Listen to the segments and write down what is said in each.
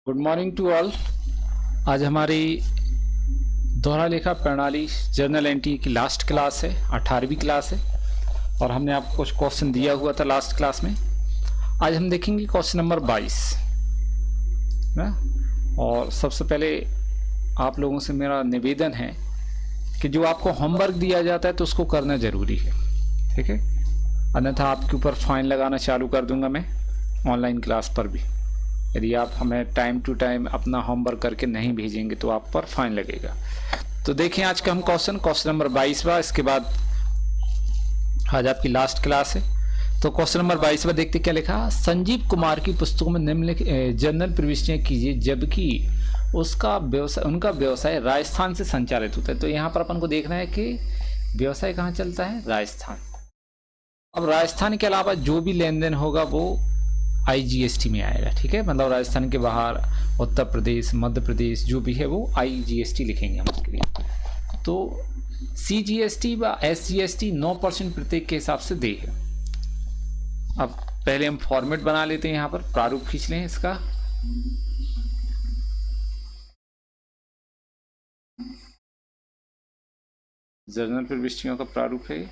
Good morning to all. आज हमारी दोहरा लेखा प्रणाली जर्नल एंट्री की लास्ट क्लास है, 18वीं क्लास है और हमने आपको कुछ क्वेश्चन दिया हुआ था लास्ट क्लास में। आज हम देखेंगे क्वेश्चन नंबर 22 ना। और सबसे पहले आप लोगों से मेरा निवेदन है कि जो आपको होमवर्क दिया जाता है तो उसको करना ज़रूरी है, ठीक है, अन्यथा आपके ऊपर फाइन लगाना चालू कर दूंगा मैं ऑनलाइन क्लास पर भी। यदि आप हमें टाइम टू टाइम अपना होमवर्क करके नहीं भेजेंगे तो आप पर फाइन लगेगा। तो देखें आज का हम क्वेश्चन नंबर 22वां, इसके बाद आज आपकी लास्ट क्लास है। तो क्वेश्चन नंबर 22वां देखते क्या लिखा। संजीव कुमार की पुस्तकों में निम्नलिखित जर्नल प्रविष्टियां कीजिए जबकि उनका व्यवसाय राजस्थान से संचालित होता है। तो यहाँ पर अपन को देखना है कि व्यवसाय कहाँ चलता है, राजस्थान। अब राजस्थान के अलावा जो भी लेन देन होगा वो IGST में आएगा, ठीक है, मतलब राजस्थान के बाहर उत्तर प्रदेश, मध्य प्रदेश जो भी है वो IGST लिखेंगे हम उसके लिए। तो CGST व SGST 9% प्रत्येक के हिसाब से दे है। अब पहले हम फॉर्मेट बना लेते हैं, यहाँ पर प्रारूप खींच लें इसका। जर्नल प्रविष्टियों का प्रारूप है।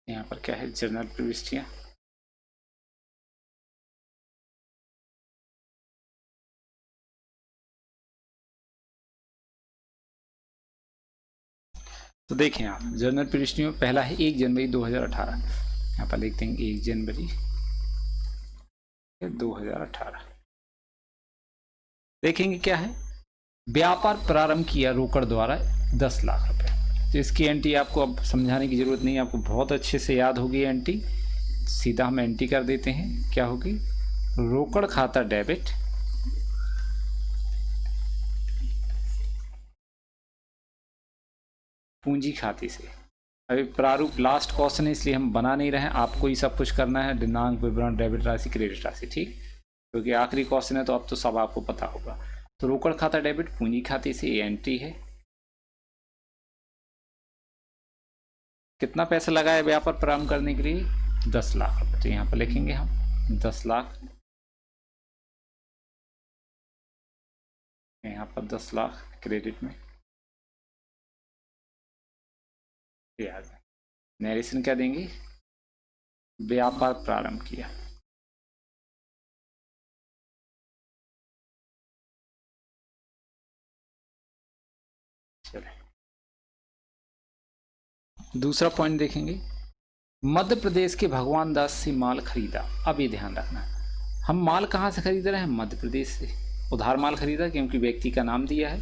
यहाँ पर क्या है, जर्नल प्रविष्टियां। तो देखें आप, जर्नल प्रविष्टियों में पहला है 1 जनवरी 2018। यहाँ पर लिखते हैं 1 जनवरी 2018। देखेंगे क्या है, व्यापार प्रारंभ किया रोकड़ द्वारा 10 लाख रुपए। तो इसकी एंट्री आपको अब समझाने की जरूरत नहीं है, आपको बहुत अच्छे से याद होगी एंट्री। सीधा हम एंट्री कर देते हैं, क्या होगी, रोकड़ खाता डेबिट पूंजी खाते से। अभी प्रारूप लास्ट क्वेश्चन है इसलिए हम बना नहीं रहे हैं, आपको ही सब कुछ करना है, दिनांक, विवरण, डेबिट राशि, क्रेडिट राशि, ठीक, क्योंकि आखिरी क्वेश्चन है तो अब तो सब आपको पता होगा। तो रोकड़ खाता डेबिट पूंजी खाते से ये एंट्री है। कितना पैसा लगा है व्यापार प्रारंभ करने के लिए, 10 लाख रुपए। तो यहाँ पर लिखेंगे हम 10 लाख, यहाँ पर 10 लाख क्रेडिट में। नरेशन क्या देंगे, व्यापार प्रारंभ किया। चले दूसरा पॉइंट देखेंगे, मध्य प्रदेश के भगवान दास से माल खरीदा। अब ये ध्यान रखना, हम माल कहाँ से खरीद रहे हैं, मध्य प्रदेश से। उधार माल खरीदा क्योंकि व्यक्ति का नाम दिया है,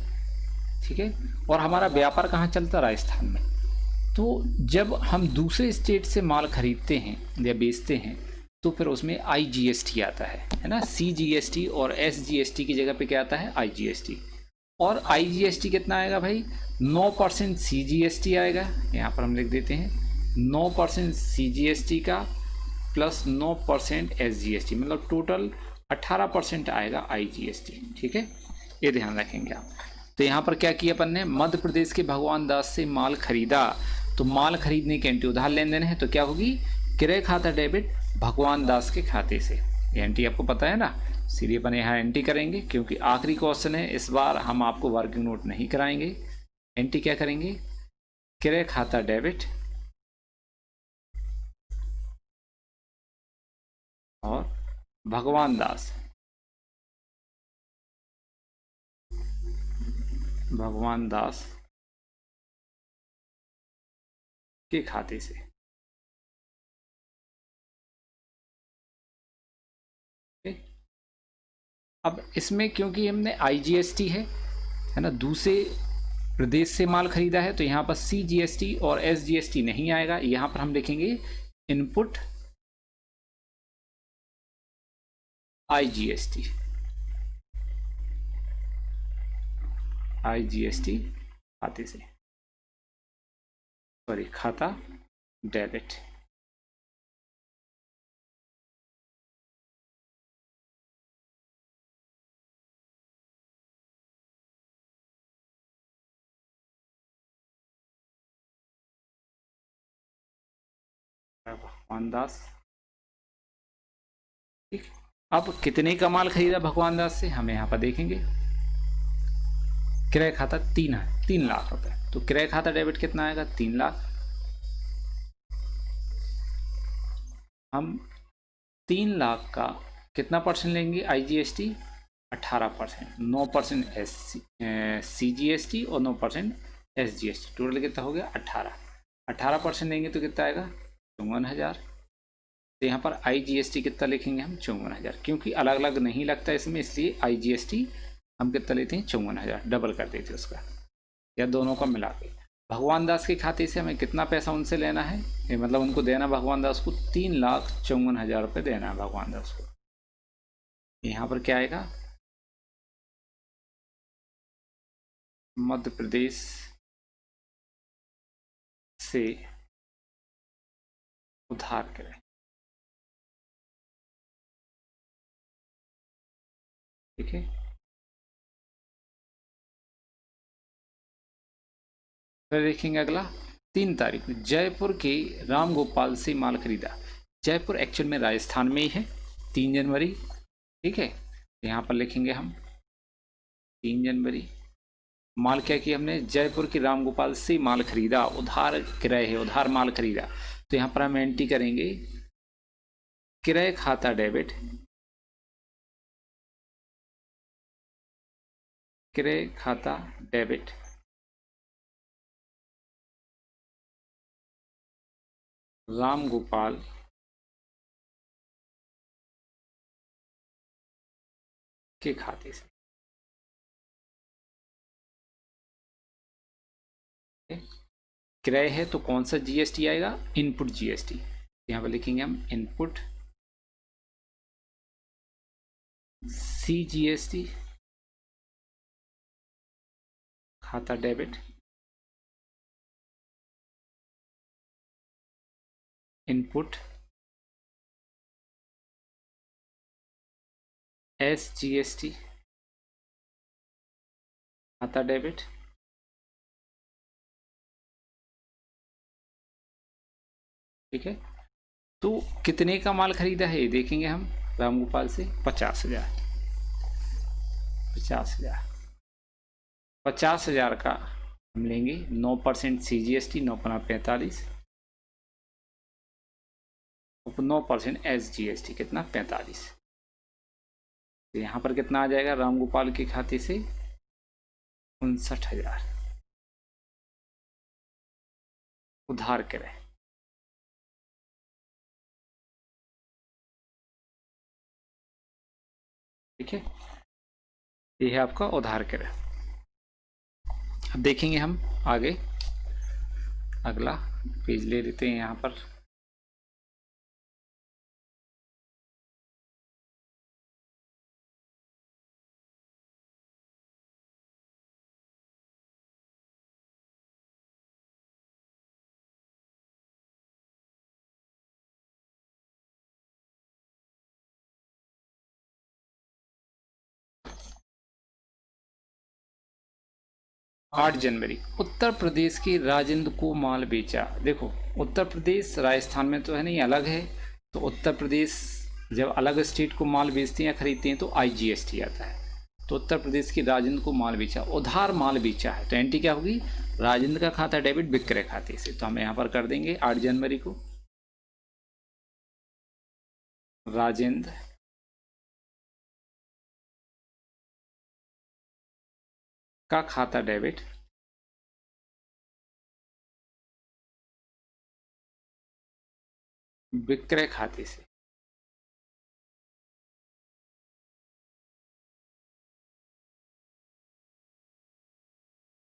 ठीक है, और हमारा व्यापार कहाँ चलता है, राजस्थान में। तो जब हम दूसरे स्टेट से माल खरीदते हैं या बेचते हैं तो फिर उसमें IGST आता है ना। CGST और SGST की जगह पे क्या आता है, IGST। और IGST कितना आएगा भाई, 9% CGST आएगा। यहाँ पर हम लिख देते हैं 9% CGST का प्लस 9% SGST, मतलब टोटल 18% आएगा IGST, ठीक है, ये ध्यान रखेंगे आप। तो यहाँ पर क्या किया अपन ने, मध्य प्रदेश के भगवान दास से माल खरीदा। तो माल खरीदने की एंट्री उधार लेन देन है तो क्या होगी, क्रय खाता डेबिट भगवान दास के खाते से। ये एंट्री आपको पता है ना, सीधे अपन यहाँ एंट्री करेंगे क्योंकि आखिरी क्वेश्चन है, इस बार हम आपको वर्किंग नोट नहीं कराएंगे। एंट्री क्या करेंगे, क्रय खाता डेबिट और भगवान दास के खाते से। अब इसमें क्योंकि हमने IGST है ना, दूसरे प्रदेश से माल खरीदा है तो यहाँ पर CGST और SGST नहीं आएगा। यहाँ पर हम लिखेंगे इनपुट IGST खाते से, सॉरी, खाता डेबिट। भगवान दास। ठीक, अब कितने का माल खरीदा भगवान दास से हम यहाँ पर देखेंगे। क्रय खाता 3 लाख रुपए, तो क्रय खाता डेबिट कितना आएगा 3 लाख। हम 3 लाख का कितना परसेंट लेंगे IGST 18%, 9% CGST और 9% SGST, टोटल कितना हो गया 18% लेंगे तो कितना आएगा 54,000। तो यहाँ पर IGST कितना लिखेंगे हम 54,000, क्योंकि अलग अलग नहीं लगता इसमें, इसलिए IGST हम कितना लेते हैं 54,000, डबल कर देते उसका या दोनों का मिला के। भगवान दास के खाते से हमें कितना पैसा उनसे लेना है, मतलब उनको देना भगवान दास को 3,54,000 रुपये देना है भगवान दास को। यहाँ पर क्या आएगा, मध्य प्रदेश से उधार करें। ठीक है, फिर देखेंगे अगला 3 तारीख जयपुर के राम गोपाल से माल खरीदा। जयपुर एक्चुअल में राजस्थान में ही है, 3 जनवरी। ठीक है, यहाँ पर लिखेंगे हम 3 जनवरी। माल क्या किया हमने, जयपुर के राम गोपाल से माल खरीदा, उधार क्रय है, उधार माल खरीदा। तो यहाँ पर हम एंट्री करेंगे क्रय खाता डेबिट, क्रय खाता डेबिट राम गोपाल के खाते से। क्रय है तो कौन सा GST आएगा, इनपुट GST। यहाँ पर लिखेंगे हम इनपुट CGST खाता डेबिट इनपुट SGST खाता डेबिट। ठीक है, तो कितने का माल खरीदा है ये देखेंगे हम राम गोपाल से 50,000। 50,000 का हम लेंगे 9% CGST, 9×45, 9% SGST कितना 45। तो यहाँ पर कितना आ जाएगा राम गोपाल के खाते से 59,000 उधार क्रय। ठीक है, ये है आपका उधार क्रय। अब देखेंगे हम आगे, अगला पेज ले लेते हैं यहाँ पर। आठ जनवरी उत्तर प्रदेश के राजेंद्र को माल बेचा। देखो उत्तर प्रदेश राजस्थान में तो है नहीं, अलग है। तो उत्तर प्रदेश जब अलग स्टेट को माल बेचते हैं या खरीदते हैं तो IGST आता है। तो उत्तर प्रदेश की राजेंद्र को माल बेचा, उधार माल बेचा है, तो एंट्री क्या होगी, राजेंद्र का खाता डेबिट विक्रय खाते से। तो हम यहाँ पर कर देंगे 8 जनवरी को राजेंद्र का खाता डेबिट विक्रय खाते से।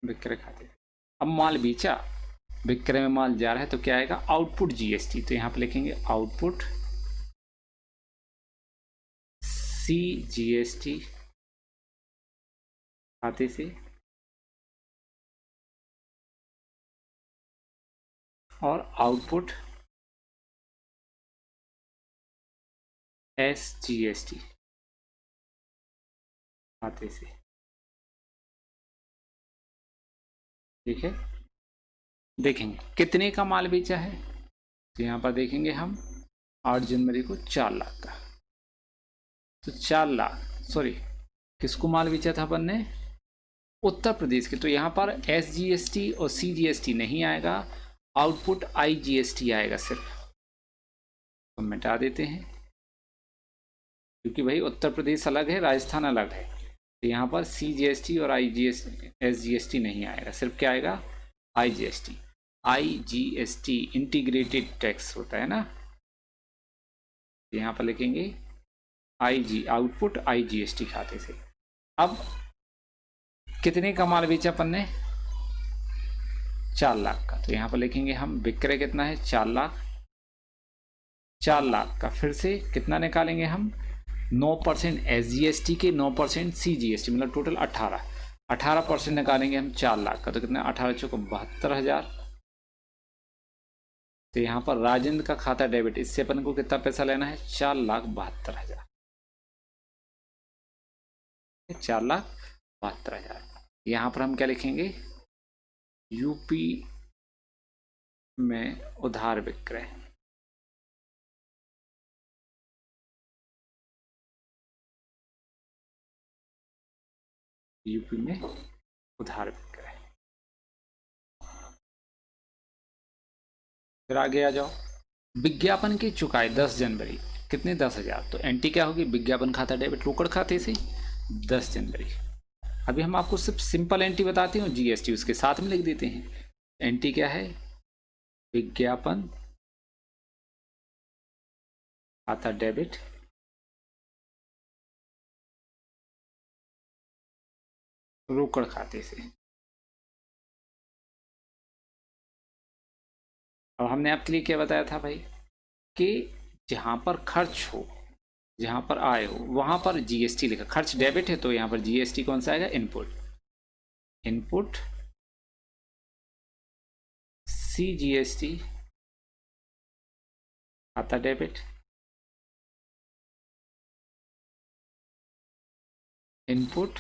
विक्रय खाते, अब माल बेचा, विक्रय में माल जा रहा है तो क्या आएगा आउटपुट GST। तो यहाँ पर लिखेंगे आउटपुट CGST खाते से और आउटपुट SGST खाते से। ठीक है, देखेंगे कितने का माल बेचा है, तो यहाँ पर देखेंगे हम 8 जनवरी को 4 लाख का। तो 4 लाख, सॉरी, किसको माल बेचा था अपन ने? उत्तर प्रदेश के। तो यहाँ पर SGST और CGST नहीं आएगा, आउटपुट IGST आएगा सिर्फ। तो मिटा देते हैं, क्योंकि भाई उत्तर प्रदेश अलग है, राजस्थान अलग है। तो यहाँ पर CGST और SGST नहीं आएगा, सिर्फ क्या आएगा? IGST। IGST इंटीग्रेटेड टैक्स होता है ना। यहाँ पर लिखेंगे IG, आउटपुट IGST खाते से। अब कितने का माल बेचा अपन ने? 4 लाख का। तो यहाँ पर लिखेंगे हम विक्रय कितना है? 4 लाख। 4 लाख का फिर से कितना निकालेंगे हम? 9% SGST के, 9% CGST, मतलब टोटल 18% निकालेंगे हम 4 लाख का। तो कितना? 18 चौको 72,000। तो यहाँ पर राजेंद्र का खाता डेबिट, इससे अपन को कितना पैसा लेना है? 4,72,000। 4,72,000। यहाँ पर हम क्या लिखेंगे? यूपी में उधार विक्रय। यूपी में उधार विक्रय। फिर आगे आ जाओ। विज्ञापन की चुकाई 10 जनवरी, कितने? 10,000। तो एंटी क्या होगी? विज्ञापन खाता डेबिट, रोकड़ खाते से 10 जनवरी। अभी हम आपको सिर्फ सिंपल एंटी बताते हैं, GST उसके साथ में लिख देते हैं। एंटी क्या है? विज्ञापन खाता डेबिट, रोकड़ खाते से। अब हमने आपके लिए क्या बताया था भाई? कि जहां पर खर्च हो, जहां पर आय हो, वहां पर GST लिखा। खर्च डेबिट है तो यहां पर GST कौन सा आएगा? इनपुट। इनपुट CGST खाता डेबिट, इनपुट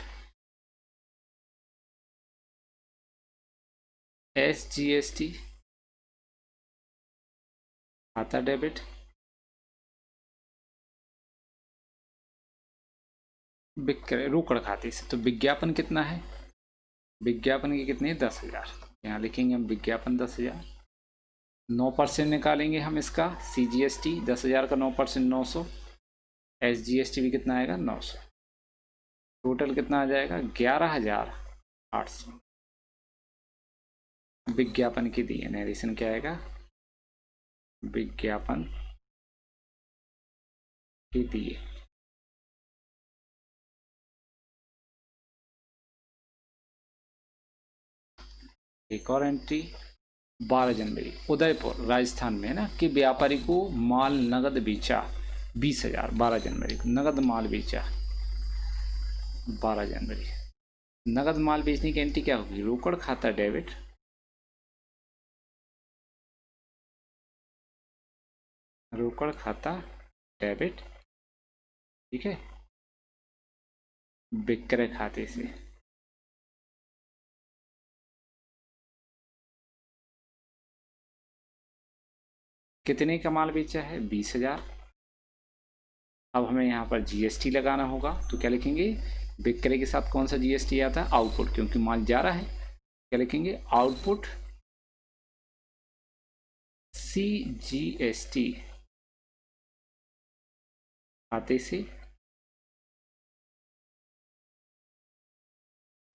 SGST खाता डेबिट, विक्रय रोकड़ खाते से। तो विज्ञापन कितना है? विज्ञापन के कितने? 10,000। यहाँ लिखेंगे हम विज्ञापन 10,000। 9% निकालेंगे हम इसका। CGST 10,000 का 9% 900। SGST भी कितना आएगा? 900। टोटल कितना आ जाएगा? 11,800। विज्ञापन की दी है, नरेशन क्या आएगा? विज्ञापन की दी है। एक और एंट्री 12 जनवरी, उदयपुर राजस्थान में है ना, कि व्यापारी को माल नगद बेचा 20,000। 12 जनवरी को नगद माल बेचा। 12 जनवरी नगद माल बेचने की एंट्री क्या होगी? रोकड़ खाता डेबिट, रोकड़ खाता डेबिट, ठीक है, विक्रय खाते से। कितने का माल बेचा है? 20,000। अब हमें यहाँ पर GST लगाना होगा, तो क्या लिखेंगे? विक्रय के साथ कौन सा GST आता है? आउटपुट, क्योंकि माल जा रहा है। क्या लिखेंगे? आउटपुट CGST खाते से,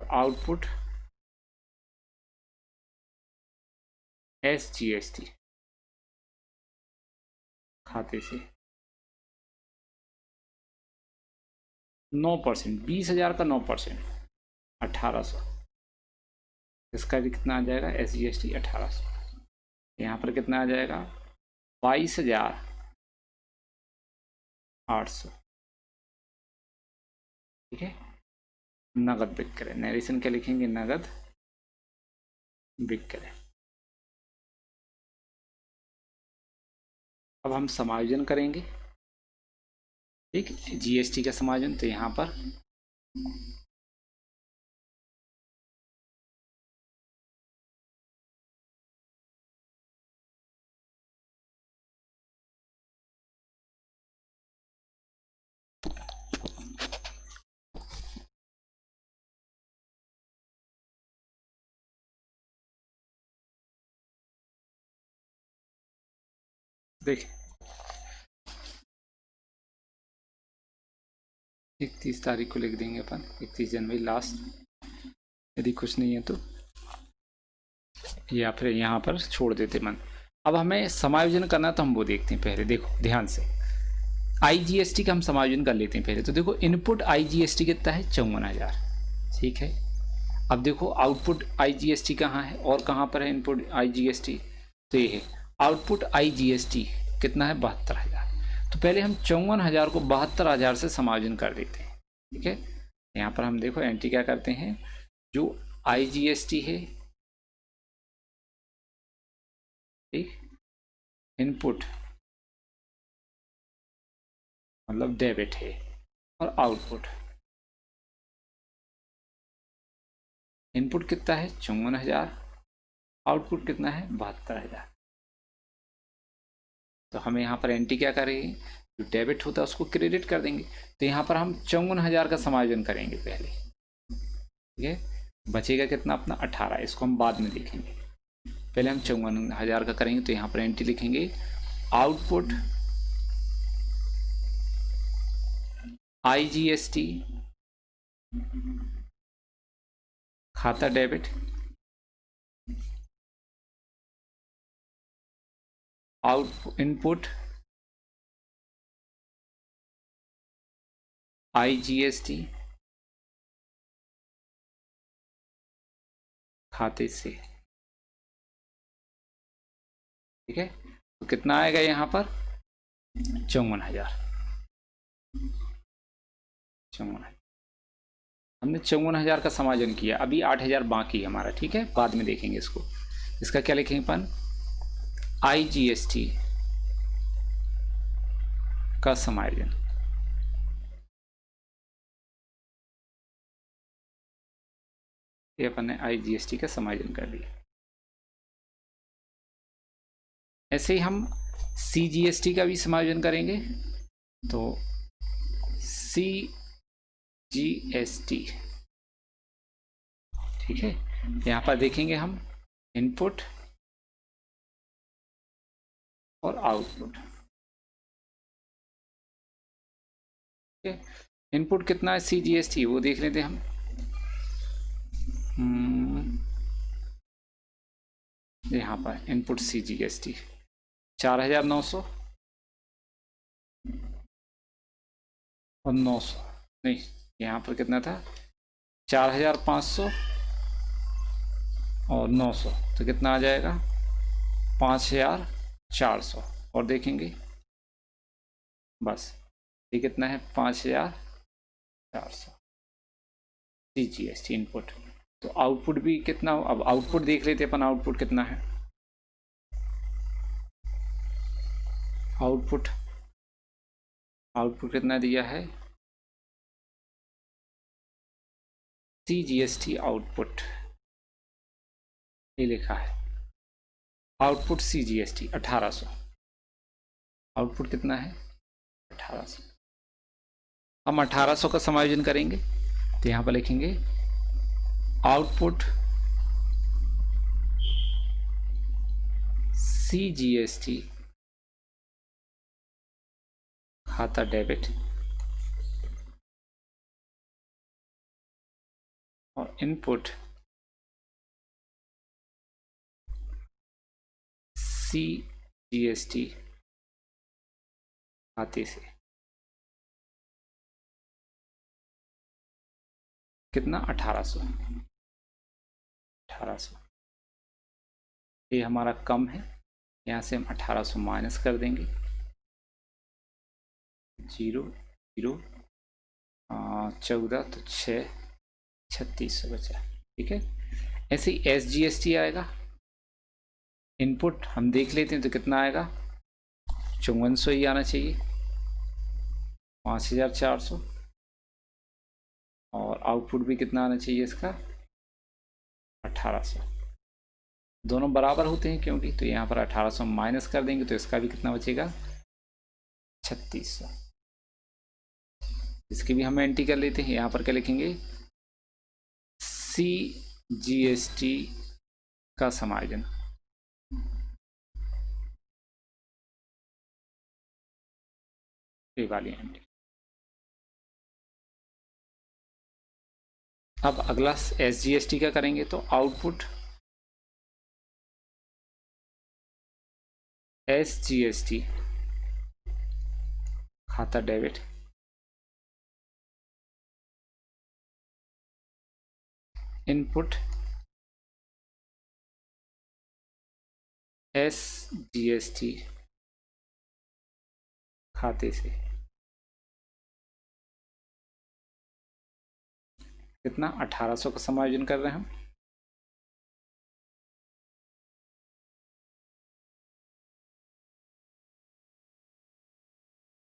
आउटपुट SGST खाते से। 9%, 20,000 का 9%, 1,800। इसका भी कितना आ जाएगा? SGST 1,800। यहाँ पर कितना आ जाएगा? 22,800। ठीक है। नगद विक्रय, नरेशन क्या लिखेंगे? नगद विक्रय। अब हम समायोजन करेंगे, ठीक, GST का समायोजन। तो यहाँ पर देखिए 31 तारीख को लिख देंगे अपन, 31 जनवरी लास्ट, यदि कुछ नहीं है तो, या फिर यहाँ पर छोड़ देते मन। अब हमें समायोजन करना तो हम वो देखते हैं पहले। देखो ध्यान से, आईजीएसटी का हम समायोजन कर लेते हैं पहले। तो देखो इनपुट आईजीएसटी कितना है, 54,000, ठीक है। अब देखो आउटपुट आईजीएसटी कहाँ है और कहाँ पर है इनपुट आईजीएसटी, तो ये है आउटपुट आईजीएसटी कितना है, 72,000। तो पहले हम 54,000 को 72,000 से समायोजन कर देते हैं, ठीक है। यहाँ पर हम देखो एंट्री क्या करते हैं, जो आईजीएसटी है, ठीक, इनपुट मतलब डेबिट है, और आउटपुट, इनपुट कितना है 54,000, आउटपुट कितना है 72,000। तो हमें यहाँ पर एंट्री क्या करेंगे, जो डेबिट होता है उसको क्रेडिट कर देंगे। तो यहाँ पर हम 54,000 का समायोजन करेंगे पहले, ठीक है। बचेगा कितना अपना 18, इसको हम बाद में देखेंगे, पहले हम 54,000 का करेंगे। तो यहाँ पर एंट्री लिखेंगे आउटपुट आईजीएसटी खाता डेबिट, आउटपुट इनपुट आईजीएसटी खाते से, ठीक है। तो कितना आएगा यहाँ पर 54,000, 54,000। हमने 54,000 का समायोजन किया, अभी 8,000 बाकी है हमारा, ठीक है, बाद में देखेंगे इसको। इसका क्या लिखेंगे अपन, आईजीएसटी का समायोजन, ये अपन ने आईजीएसटी का समायोजन कर दिया। ऐसे ही हम सीजीएसटी का भी समायोजन करेंगे। तो सीजीएसटी, ठीक है, यहाँ पर देखेंगे हम इनपुट और आउटपुट, ठीक है। इनपुट कितना है सीजीएसटी वो देख लेते हैं हम। यहाँ पर इनपुट सीजीएसटी 4,900 और 900, नहीं यहाँ पर कितना था 4,500 और 900, तो कितना आ जाएगा 5,400। और देखेंगे बस ये कितना है 5,400 सीजीएसटी इनपुट। तो आउटपुट भी कितना, अब आउटपुट देख लेते अपन, आउटपुट कितना है, आउटपुट कितना दिया है, सीजीएसटी आउटपुट ये लिखा है, आउटपुट सीजीएसटी 1,800, आउटपुट कितना है 1,800। हम 1,800 का समायोजन करेंगे। तो यहाँ पर लिखेंगे आउटपुट सीजीएसटी खाता डेबिट और इनपुट सीजीएसटी खाते से, कितना 1,800, 1,800 ये हमारा कम है, यहाँ से हम 1,800 माइनस कर देंगे, 0 0 14 तो 6 3,600 बचा, ठीक है। ऐसे ही एसजीएसटी आएगा, इनपुट हम देख लेते हैं तो कितना आएगा 5400 ही आना चाहिए, 5,400, और आउटपुट भी कितना आना चाहिए इसका 1,800, दोनों बराबर होते हैं क्योंकि। तो यहाँ पर 1,800 माइनस कर देंगे तो इसका भी कितना बचेगा 3,600। इसकी भी हम एंट्री कर लेते हैं। यहाँ पर क्या लिखेंगे सीजीएसटी का समायोजन, ये वाली एंट्री। अब अगला SGST का करेंगे तो आउटपुट SGST खाता डेबिट, इनपुट SGST खाते से कितना 1800 का समायोजन कर रहे हैं हम।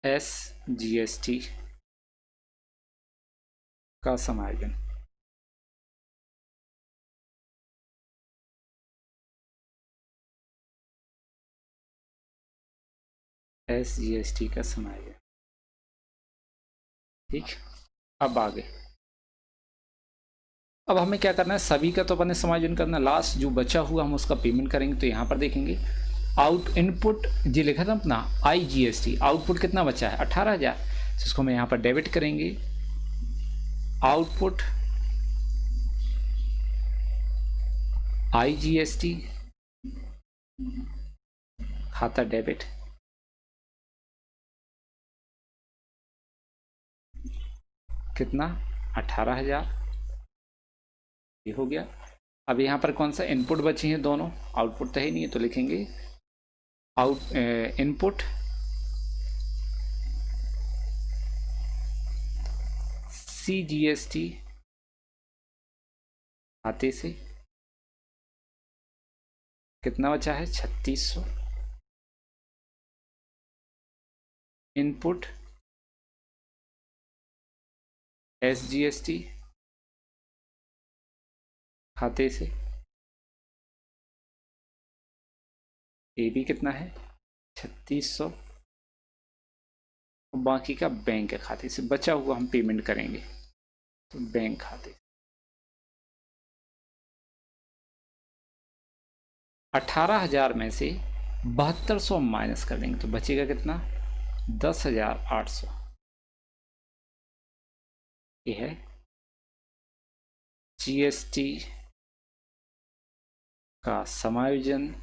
SGST का समायोजन SGST का समायोजन। ठीक, अब आगे अब हमें क्या करना है, सभी का तो अपने समायोजन करना, लास्ट जो बचा हुआ हम उसका पेमेंट करेंगे। तो यहाँ पर देखेंगे आउट इनपुट जी लिखा था अपना IGST, आउटपुट कितना बचा है 18,000, जिसको हम यहाँ पर डेबिट करेंगे। आउटपुट IGST खाता डेबिट, कितना 18,000, ये हो गया। अब यहाँ पर कौन सा इनपुट बचे हैं, दोनों, आउटपुट तो है नहीं है, तो लिखेंगे इनपुट CGST खाते से कितना बचा है 3600, इनपुट SGST खाते से ये भी कितना है 3600, बाकी का बैंक के खाते से बचा हुआ हम पेमेंट करेंगे। तो बैंक खाते 18,000 में से 7200 माइनस कर देंगे तो बचेगा कितना 10,800। ये है GST का समायोजन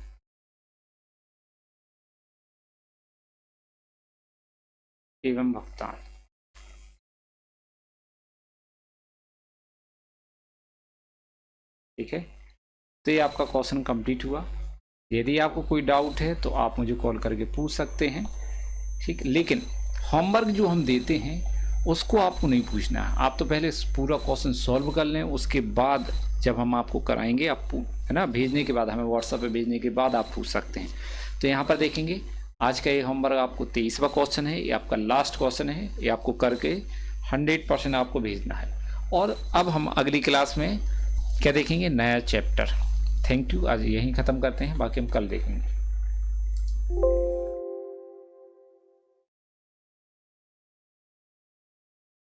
एवं भुगतान। ठीक है, तो ये आपका क्वेश्चन कंप्लीट हुआ। यदि आपको कोई डाउट है तो आप मुझे कॉल करके पूछ सकते हैं। ठीक, लेकिन होमवर्क जो हम देते हैं उसको आपको नहीं पूछना है, आप तो पहले पूरा क्वेश्चन सॉल्व कर लें, उसके बाद जब हम आपको कराएंगे, आप है ना, भेजने के बाद, हमें व्हाट्सएप पे भेजने के बाद आप पूछ सकते हैं। तो यहाँ पर देखेंगे आज का ये होमवर्क आपको 23वां क्वेश्चन है, ये आपका लास्ट क्वेश्चन है, ये आपको करके 100% आपको भेजना है। और अब हम अगली क्लास में क्या देखेंगे, नया चैप्टर। थैंक यू, आज यहीं ख़त्म करते हैं, बाकी हम कल देखेंगे।